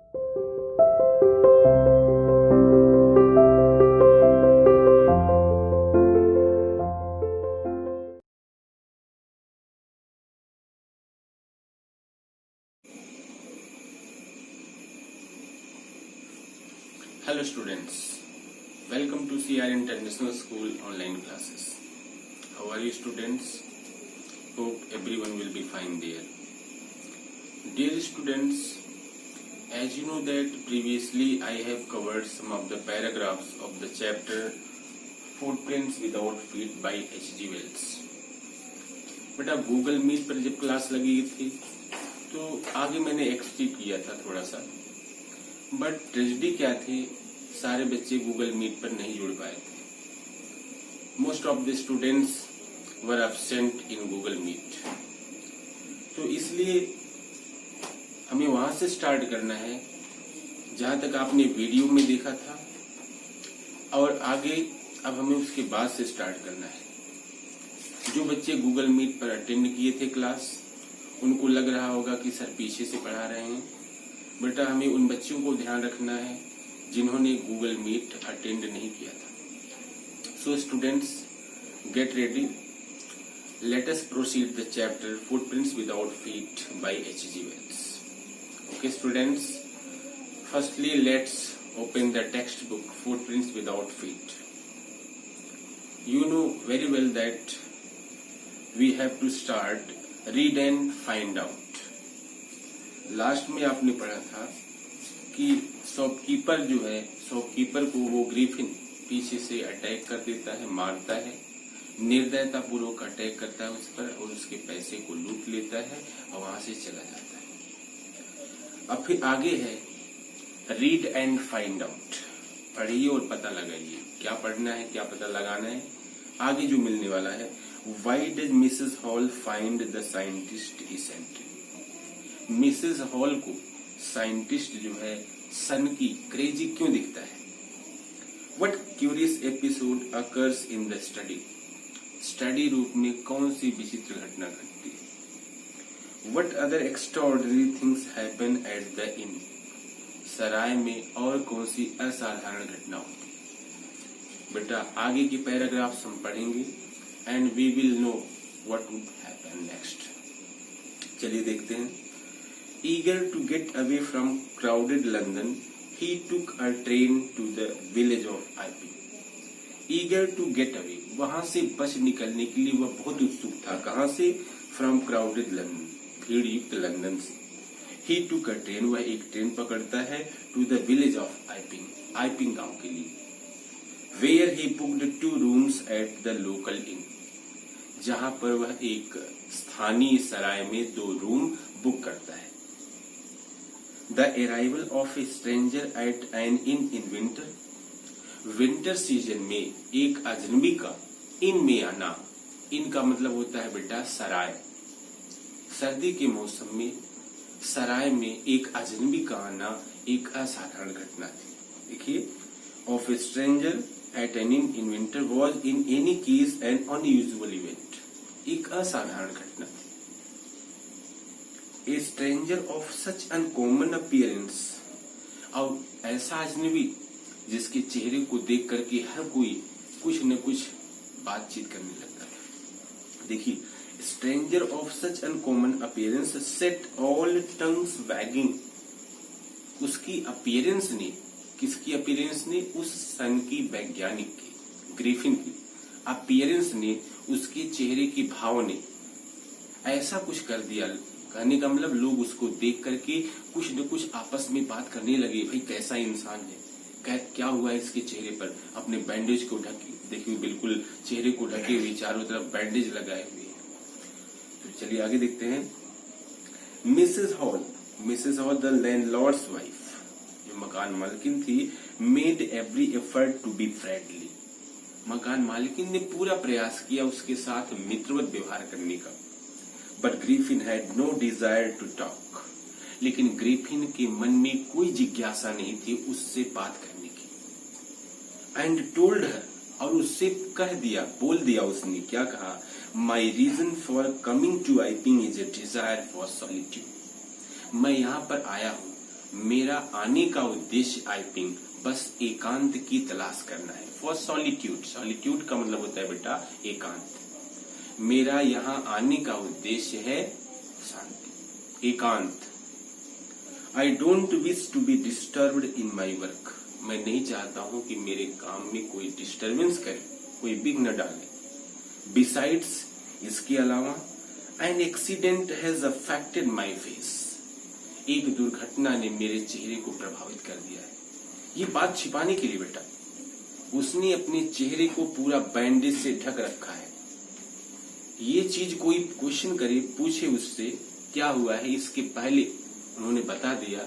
Hello students, welcome to CR International School online classes. How are you students? Hope everyone will be fine there. Dear students, as you know that previously I have covered some of the paragraphs of the chapter Footprints Without Feet by H.G. Wells. बेटा Google meet पर जब class लगी थी तो आगे मैंने explain किया था थोड़ा सा, बट ट्रेजेडी क्या थी, सारे बच्चे गूगल मीट पर नहीं जुड़ पाए थे. Most of the students were absent in Google Meet. तो इसलिए हमें वहां से स्टार्ट करना है जहां तक आपने वीडियो में देखा था, और आगे अब हमें उसके बाद से स्टार्ट करना है. जो बच्चे गूगल मीट पर अटेंड किए थे क्लास, उनको लग रहा होगा कि सर पीछे से पढ़ा रहे हैं. बेटा हमें उन बच्चों को ध्यान रखना है जिन्होंने गूगल मीट अटेंड नहीं किया था. So students, get ready. Let us proceed the chapter footprints without feet by H.G. Wells. Okay students, firstly let's open the text book footprints without feet. You know very well that we have to start read and find out. Last में आपने पढ़ा था कि shopkeeper जो है, shopkeeper को वो Griffin पीछे से अटैक कर देता है, मारता है, निर्दयता पूर्वक अटैक करता है उस पर और उसके पैसे को लूट लेता है और वहां से चला जाता है. अब फिर आगे है रीड एंड फाइंड आउट. पढ़िए और पता लगाइए. क्या पढ़ना है, क्या पता लगाना है. आगे जो मिलने वाला है, why does Mrs Hall find the scientist eccentric. Mrs Hall को साइंटिस्ट जो है सन की क्रेजी क्यों दिखता है. What curious episode occurs in the study. Study रूप में कौन सी विचित्र घटना घटती है. What other extraordinary things happen at the inn. सराय में और कौन सी असाधारण घटना होती है. बेटा आगे के पैराग्राफ्स हम पढ़ेंगे and we will know what would happen next. चलिए देखते हैं. Eager to get away from crowded London, he took a train to the village of Iping. Eager to get away, वहां से बच निकलने के लिए वह बहुत उत्सुक था. कहां से? From crowded London, भीड़ युक्त लंदन से. He took a train, वह एक ट्रेन पकड़ता है to the village of Iping, Iping गांव के लिए. Where he booked 2 rooms at the local inn, जहां पर वह एक स्थानीय सराय में 2 रूम बुक करता है. The arrival of a stranger at an inn in winter. Winter season में एक अजनबी का इन में आना. इन का मतलब होता है बेटा सराय. सर्दी के मौसम में सराय में एक अजनबी का आना एक असाधारण घटना थी. देखिए, of a stranger at an inn in winter was in any case an unusual event. एक असाधारण घटना थी. A stranger of such uncommon appearance, और ऐसा अजनबी जिसके चेहरे को देख करके हर कोई कुछ न कुछ बातचीत करने लगता है. देखिए, stranger of such uncommon appearance set all tongues wagging. उसकी अपीयरेंस ने, किसकी अपीयरेंस ने? उस सन की वैज्ञानिक की, ग्रिफिन की अपीयरेंस ने, उसके चेहरे की भाव ने ऐसा कुछ कर दिया. कहने का मतलब लोग उसको देख करके कुछ न कुछ आपस में बात करने लगे. भाई कैसा इंसान है, क्या हुआ है इसके चेहरे पर. अपने बैंडेज को ढके, देखिए बिल्कुल चेहरे को ढके हुए, चारों तरफ बैंडेज लगाए हुए. तो चलिए आगे देखते हैं. Mrs Hall the landlord's wife, जो मकान मालकिन थी, made every effort to be friendly. मकान मालकिन ने पूरा प्रयास किया उसके साथ मित्रवत व्यवहार करने का. But Griffin had no desire to talk. लेकिन ग्रिफिन के मन में कोई जिज्ञासा नहीं थी उससे बात करने की. एंड टोल्ड हर, और उससे कह दिया, बोल दिया उसने. क्या कहा? My reason for coming to Iping is a desire for solitude. मैं यहाँ पर आया हूँ मेरा आने का उद्देश्य आई थिंक बस एकांत की तलाश करना है। फॉर सॉलिट्यूड, सॉलिट्यूड का मतलब होता है बेटा एकांत। मेरा यहाँ आने का उद्देश्य है शांति, एकांत। I don't wish to be disturbed in my work. मैं नहीं चाहता हूं कि मेरे काम में कोई डिस्टर्बेंस करे, कोई विघ्न डाले। बिसाइड्स, इसके अलावा, an accident has affected my face. एक दुर्घटना ने मेरे चेहरे को प्रभावित कर दिया है। ये बात छिपाने के लिए बेटा उसने अपने चेहरे को पूरा बैंडेज से ढक रखा है। ये चीज कोई क्वेश्चन करे, पूछे उससे क्या हुआ है, इसके पहले उन्होंने बता दिया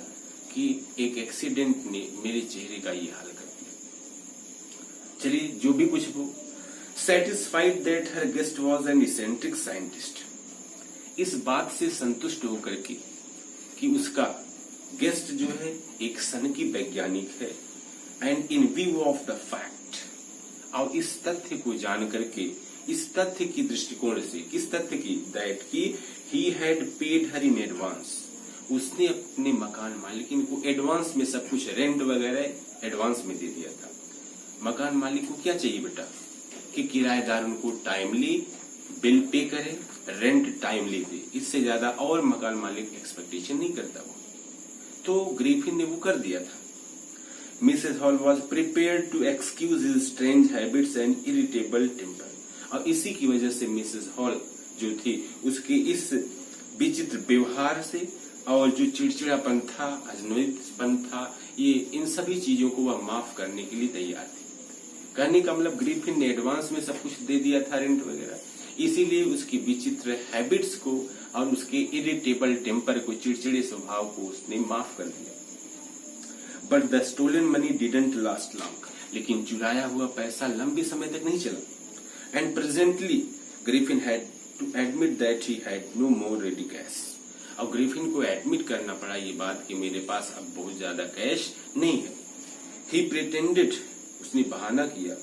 कि एक एक्सीडेंट ने मेरे चेहरे का ये हाल कर दिया। चलिए जो भी कुछ हो, satisfied that her guest was an eccentric scientist. इस बात से संतुष्ट होकर के कि उसका गेस्ट जो है एक सनकी वैज्ञानिक है, and in view of the fact, और इस तथ्य को जान करके, इस तथ्य की दृष्टिकोण से, किस तथ्य की, दैट की he had paid her in advance. उसने अपने मकान मालिकिन को एडवांस में सब कुछ, रेंट वगैरह एडवांस में दे दिया था। मकान मालिक को क्या चाहिए बेटा कि किराएदार उनको टाइमली बिल पे करे, रेंट टाइमली दे। इससे ज्यादा और मकान मालिक एक्सपेक्टेशन नहीं करता वो। तो ग्रिफिन ने वो कर दिया था। Mrs Hall was prepared to excuse his strange habits and irritable temper. और इसी की वजह से मिसेस हॉल जो थी उसके इस विचित्र व्यवहार से और जो चिड़चिड़ापन था, अजनबीपन था, ये इन सभी चीजों को वह माफ करने के लिए तैयार थी। कहने का मतलब ग्रिफिन ने एडवांस में सब कुछ दे दिया था, रेंट वगैरह, इसीलिए उसकी विचित्र हैबिट्स को और उसके इरिटेबल टेम्पर को, चिड़चिड़े स्वभाव को उसने माफ कर दिया। But the stolen money didn't last long. लेकिन चुराया हुआ पैसा लंबे समय तक नहीं चला। And presently Griffin had to admit that he had no more ready cash. और ग्रिफिन को एडमिट करना पड़ा ये बात कि मेरे पास अब बहुत ज्यादा कैश नहीं है। ही प्रिटेंडेड, उसने बहाना किया,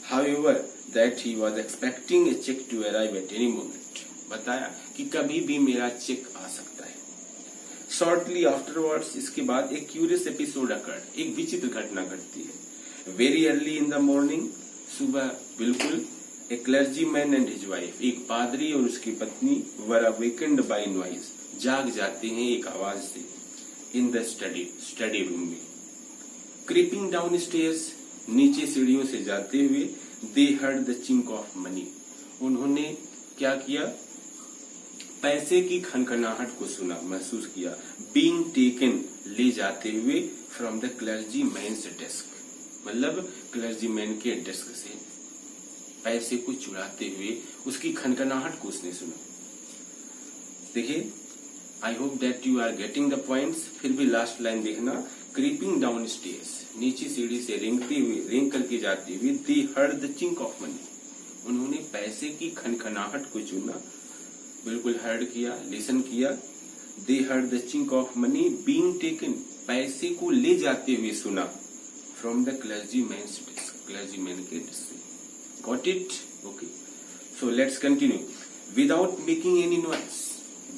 however that he was expecting a cheque to arrive at any moment. बताया कि कभी भी मेरा चेक आ सकता है। शॉर्टली आफ्टरवर्ड्स, इसके बाद एक क्यूरियस एपिसोड अकर्ड, एक विचित्र घटना घटती है। Very early in the morning, सुबह बिल्कुल, ए क्लर्जीमैन एंड हिज वाइफ, एक पादरी और उसकी पत्नी, वर अवेकेंड बाय नॉइज, जाग जाते हैं एक आवाज से, इन द स्टडी रूम में। क्रीपिंग डाउन स्टेयर्स, नीचे सीढ़ियों से जाते हुए, they heard the chink of money, उन्होंने क्या किया, पैसे की खनखनाहट को सुना, महसूस किया। बीइंग टेकन, ले जाते हुए, from the clergyman's desk, मतलब क्लर्जी मैन के डेस्क से पैसे को चुराते हुए उसकी खनखनाहट को उसने सुना। देखिए, I hope that you are getting the points. फिर भी लास्ट लाइन देखना, क्रीपिंग डाउन स्टेयर्स, नीचे सीढ़ी से रेंग करके जाते हुए, they heard the chink of money, उन्होंने पैसे की खनखनाहट को सुना, बिल्कुल हर्ड किया, लिसन किया। They heard the chink of money being taken, पैसे को ले जाते हुए सुना, from the clergyman's desk, clergyman के डेस्क से। Got it? Okay, so let's continue. Without making any noise,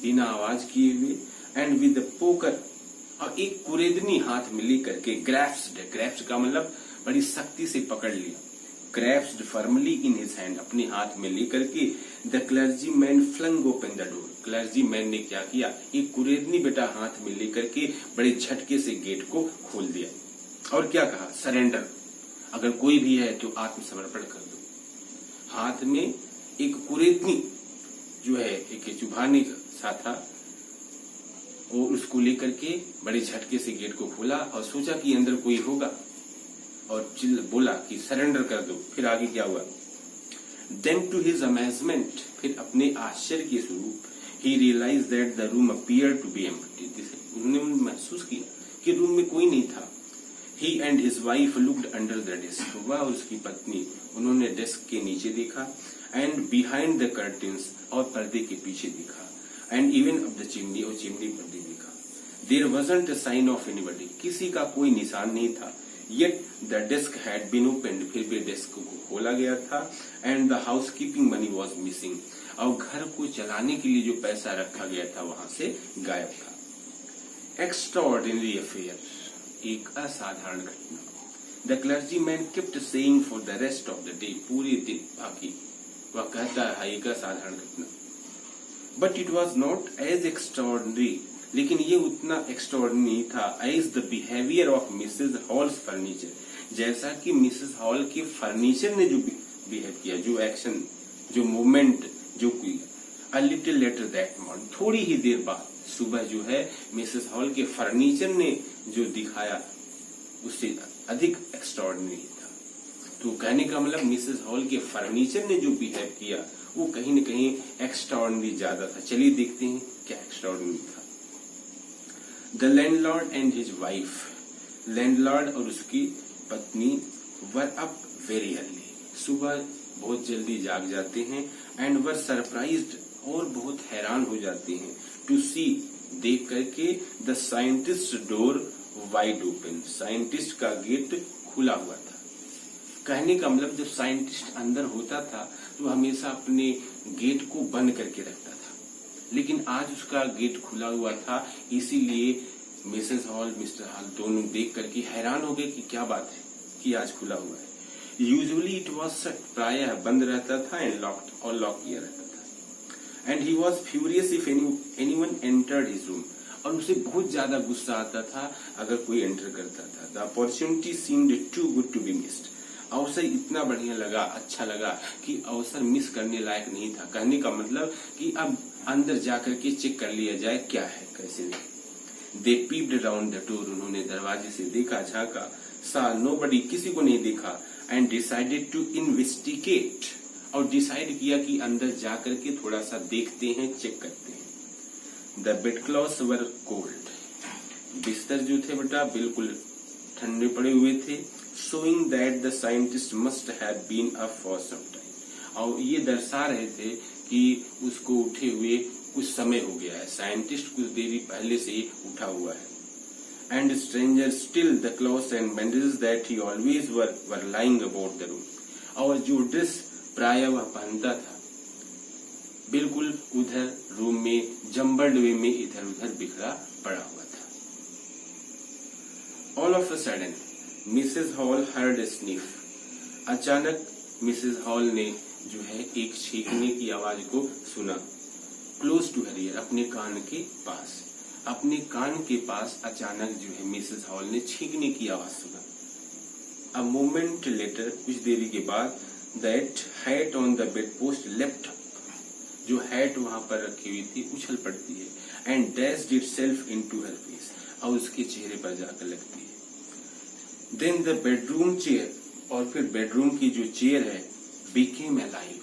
बिना आवाज किए हुए, एंड विद द पोकर, और एक कुरेदनी हाथ में लेकर के, ग्रैप्स्ड का मतलब बड़ी सख्ती से पकड़ लिया, grasped firmly in his hand, अपने हाथ में लेकर के, the clergyman flung open the door, clergyman ने क्या किया, एक कुरेदनी बेटा हाथ में लेकर के बड़े झटके से गेट को खोल दिया, और क्या कहा, सरेंडर, अगर कोई भी है तो आत्मसमर्पण कर दो। हाथ में एक कुरेदनी जो है, एक चुभाने सा था, और उसको लेकर के बड़े झटके से गेट को खोला और सोचा कि अंदर कोई होगा, और बोला कि सरेंडर कर दो। फिर आगे क्या हुआ, देन टू हिज अमेजमेंट, फिर अपने आश्चर्य के स्वरूप, he realise that the room appear to be empty, उन्होंने महसूस किया कि रूम में कोई नहीं था। He and his wife looked under the desk, वह और उसकी पत्नी, उन्होंने डेस्क के नीचे देखा, एंड बिहाइंड द कर्टेन्स, और पर्दे के पीछे देखा, and even of the chimney, और चिमनी पर भी देखा। There wasn't a sign of anybody, किसी का कोई निशान नहीं था। Yet the desk had been opened, फिर भी डेस्क को खोला गया था, and the housekeeping money was missing, और घर को चलाने के लिए जो पैसा रखा गया था वहां से गायब था। एक्स्ट्राऑर्डिनरी अफेयर, एक असाधारण घटना। The clergyman kept saying for the rest of the day, पूरे दिन बाकी वह कहता रहा एक असाधारण घटना। But it was not as extraordinary, लेकिन ये उतना एक्स्ट्राऑर्डिनरी था as the behaviour of Mrs Hall's furniture, जैसा कि मिसेज हॉल के फर्नीचर ने जो बिहेव किया, जो एक्शन, जो मूवमेंट जो किया। A little letter that morning, थोड़ी ही देर बाद सुबह जो है मिसेस हॉल के फर्नीचर ने जो दिखाया उससे अधिक एक्स्ट्राऑर्डिनरी था। तो कहने का मतलब मिसेस हॉल के फर्नीचर ने जो बिहेव किया वो कहीं न कहीं एक्स्ट्राऑर्डिनरी ज्यादा था। चलिए देखते हैं क्या एक्स्ट्राऑर्डिनरी था। The landlord and his wife, landlord और उसकी पत्नी वर अप वेरी अर्ली, सुबह बहुत जल्दी जाग जाते हैं। एंड वर सरप्राइज्ड, और बहुत हैरान हो जाते हैं, टू सी, देख करके, the scientist door wide open, scientist का गेट खुला हुआ था। कहने का मतलब जब साइंटिस्ट अंदर होता था तो हमेशा अपने गेट को बंद करके रखता था, लेकिन आज उसका गेट खुला हुआ था, इसीलिए मिसेस हॉल मिस्टर हॉल दोनों देख करके हैरान हो गए कि क्या बात है कि आज खुला हुआ है। यूजुअली इट वॉज शट, प्रायः बंद रहता था, एंड लॉक्ड, और लॉक किया रहता था। And he was furious if anyone entered his room, और उसे बहुत ज्यादा गुस्सा आता था अगर कोई एंटर करता था। The opportunity seemed to too to be missed, अवसर इतना बढ़िया लगा, अच्छा लगा कि अवसर मिस करने लायक नहीं था। कहने का मतलब कि अब अंदर जाकर के चेक कर लिया जाए क्या है कैसे नहीं। दे पीप्ड अराउंड द डोर, उन्होंने दरवाजे से देखा, झांका, सा नोबडी, किसी को नहीं देखा। एंड डिसाइडेड टू इन्वेस्टिगेट, और डिसाइड किया कि अंदर जाकर के थोड़ा सा देखते हैं, चेक करते हैं। The bed clothes were cold, बिस्तर जो थे बेटा बिल्कुल ठंडे पड़े हुए थे। Showing that the scientist must have been up for some time, और ये दर्शा रहे थे कि उसको उठे हुए कुछ समय हो गया है, साइंटिस्ट कुछ देरी पहले से ही उठा हुआ है। And stranger still the clothes and bandages that he always were lying about the room, और जो ड्रेस प्राय वह पहनता था बिल्कुल उधर रूम में जम्बल्ड वे में इधर उधर बिखरा पड़ा हुआ था। All of a sudden Mrs hall heard sniff, अचानक मिसेस हॉल ने जो है एक छींकने की आवाज को सुना। क्लोज टू हर ईयर, अपने कान के पास, अपने कान के पास अचानक जो है मिसेस हॉल ने छींकने की आवाज सुना। अ मोमेंट लेटर, कुछ देरी के बाद, that hat on the bed post left, जो हैट वहां पर रखी हुई थी उछल पड़ती है। And dashed itself into her face, और उसके चेहरे पर जाकर लगती है। देन द बेडरूम चेयर, और फिर बेडरूम की जो चेयर है, बिकेम अलाइव,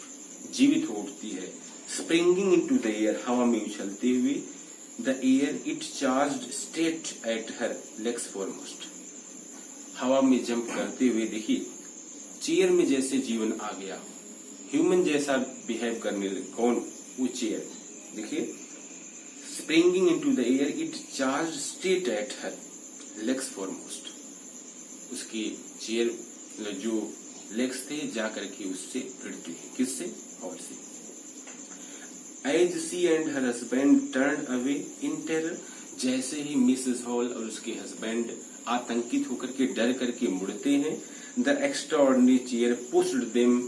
जीवित हो उठती है। स्प्रिंगिंग इनटू द एयर, हवा में उछलते हुए। The air it charged straight at her legs foremost, हवा में जंप करते हुए, देखिए चेयर में जैसे जीवन आ गया, ह्यूमन जैसा बिहेव करने लगे। कौन? वो चेयर, देखिए। Springing into the air it charged straight at her legs foremost, उसकी चेयर जो लेग्स थे जाकर के उससे भिड़ती है, किससे? हॉल से। As she and her husband turn away in terror, जैसे ही मिसेस हॉल और उसके हस्बैंड आतंकित होकर के डर करके मुड़ते हैं, the extraordinary chair pushed them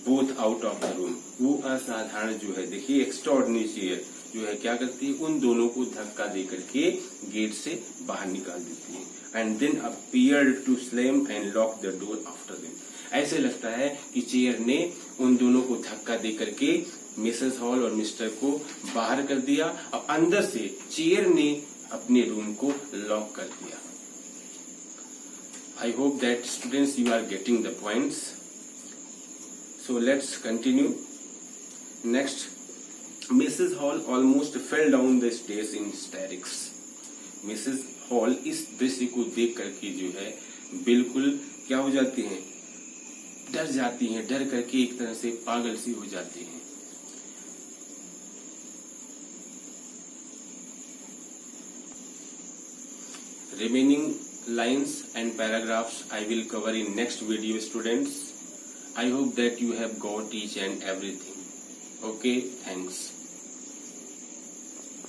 both out of the room, वो असाधारण जो है, देखिए एक्स्ट्राऑर्डिनरी चेयर जो है क्या करती है, उन दोनों को धक्का दे करके गेट से बाहर निकाल देती है। And then appeared to slam and lock the door after them, ऐसे लगता है कि चेयर ने उन दोनों को धक्का दे करके मिसेस हॉल और मिस्टर को बाहर कर दिया, और अंदर से चेयर ने अपने रूम को लॉक कर दिया। I hope that students you are getting the points. So let's continue. Next, Mrs. Hall almost fell down the stairs in hysterics. Mrs. Hall इस दृश्य को देख करके जो है बिल्कुल क्या हो जाती हैं, डर जाती हैं, डर करके एक तरह से पागल सी हो जाती हैं। Remaining lines and paragraphs I will cover in next video, students. I hope that you have got each and everything. Okay, thanks.